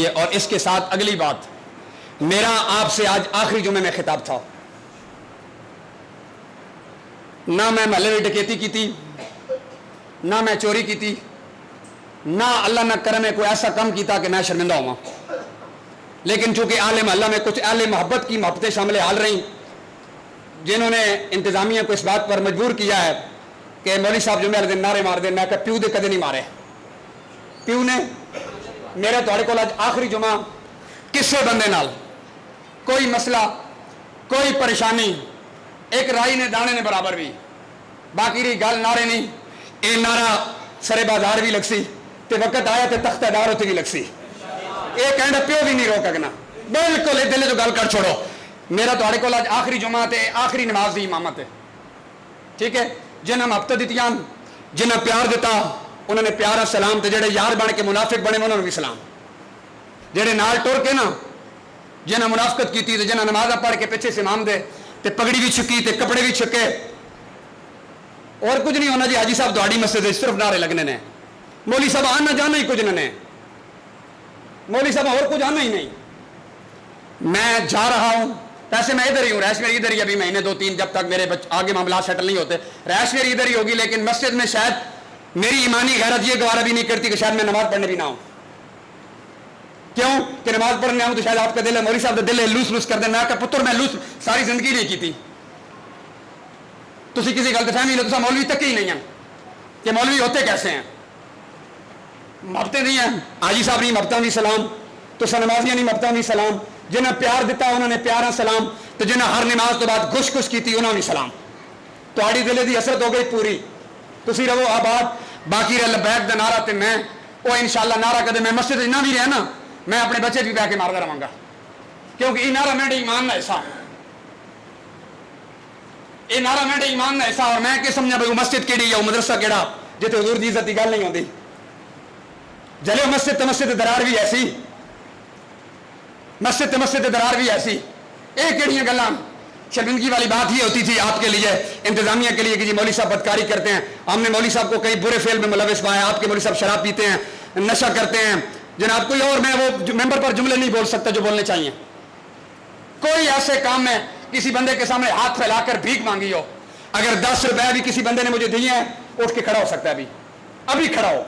اور اس کے ساتھ اگلی بات، میرا آپ سے آج آخری جمعے میں خطاب تھا، نہ میں محلے میں ڈکیتی کی تھی، نہ میں چوری کی تھی، نہ اللہ نہ کرم میں کوئی ایسا کام کیتا کہ میں شرمندہ ہوا، لیکن چونکہ اہل محلہ میں کچھ اہل محبت کی محبتیں شامل حال رہیں جنہوں نے انتظامیہ کو اس بات پر مجبور کیا ہے کہ مولوی صاحب جمعے والے دن نعرے مار دیں، میں کہا پیو دے کدے نہیں مارے، پیو نے میرے تھوڑے کو آج آخری جمعہ کسے بندے نال کوئی مسئلہ کوئی پریشانی ایک رائی نے دانے نے برابر بھی، باقی رہی گل نعرے نہیں، اے نعرہ سرے بازار بھی لگ سی تے وقت آیا تے تختہ دار ہوتے بھی لگ سی، اے کہنا پیو بھی نہیں روک اگنا، بالکل دل جو گل کر چھوڑو، میرا تھوڑے کو آج آخری جمعہ تے آخری نماز دی امامت ہے، ٹھیک ہے، جنہیں محبت دیتیاں جنہیں پیار دیتا انہوں نے پیارا سلام، تے جڑے یار بن کے منافق بنے انہوں نے بھی سلام، جڑے نال ٹور کے نا جنہیں منافقت کی تھی جنہیں نمازہ پڑھ کے پیچھے سے امام دے تے پگڑی بھی چھکی تے کپڑے بھی چھکے، اور کچھ نہیں ہونا جی حاجی صاحب دوڑی مسجد صرف نعرے لگنے نے، مولوی صاحب آنا جانا ہی کچھ نے، مولوی صاحب اور کچھ آنا ہی نہیں، میں جا رہا ہوں، ویسے میں ادھر ہی ہوں، رہائش میری ادھر ہی، ابھی مہینے 2-3 جب تک میرے آگے معاملات سیٹل نہیں ہوتے رہائش میری ادھر ہی ہوگی، لیکن مسجد میں شاید میری ایمانی غیرت یہ گوارا بھی نہیں کرتی کہ شاید میں نماز پڑھنے بھی نہ ہوں، کیوں کہ نماز پڑھنے آؤں تو شاید آپ کا دل ہے مولوی صاحب کا دل ہے لوس لوس کر دیں، میں کہا پتر میں لوس ساری زندگی نہیں کی تھی، تسی کسی غلط فہمی لو تو مولوی تک ہی نہیں ہیں کہ مولوی ہوتے کیسے ہیں، محبتیں نہیں ہیں، حاجی صاحب نہیں محبتاں بھی سلام، تو نمازیاں نہیں محبتاں بھی سلام، جنہیں پیار دیتا انہوں نے پیارا سلام، تو جنہیں ہر نماز تو بعد گش گش کی تھی انہوں نے سلام، تو آڑی دلے دی حسرت ہو گئی پوری، تسی رہو آباد، باقی رہ لبیک دا نعرہ تے میں وہ انشاءاللہ نعرہ کدے میں مسجد نہ بھی رہا نا میں اپنے بچے بھی بہ کے ماردا رہاں گا، کیونکہ یہ نعرہ میرے ایمان نہ ایسا، یہ نعرہ میرے ایمان نہ ایسا، اور میں کہ سمجھا بھائی مسجد کیڑی یا مدرسہ کیڑا جتے حضور دی عزت کی گل نہیں ہوندی، جلے مسجد تے مسجد درار بھی ایسی، مسجد تے مسجد درار بھی ایسی، ایک کیڑیاں گلاں، شرمندگی والی بات یہ ہوتی تھی آپ کے لیے انتظامیہ کے لیے کہ جی مولوی صاحب بدکاری کرتے ہیں، ہم نے مولوی صاحب کو کئی برے فعل میں ملوث پایا، آپ کے مولوی صاحب شراب پیتے ہیں، نشہ کرتے ہیں، جناب کوئی اور میں وہ ممبر پر جملے نہیں بول سکتا جو بولنے چاہیے، کوئی ایسے کام میں کسی بندے کے سامنے ہاتھ پھیلا کر بھیک مانگی ہو، اگر 10 روپے بھی کسی بندے نے مجھے دیے ہیں اٹھ کے کھڑا ہو سکتا ہے، ابھی کھڑا ہو،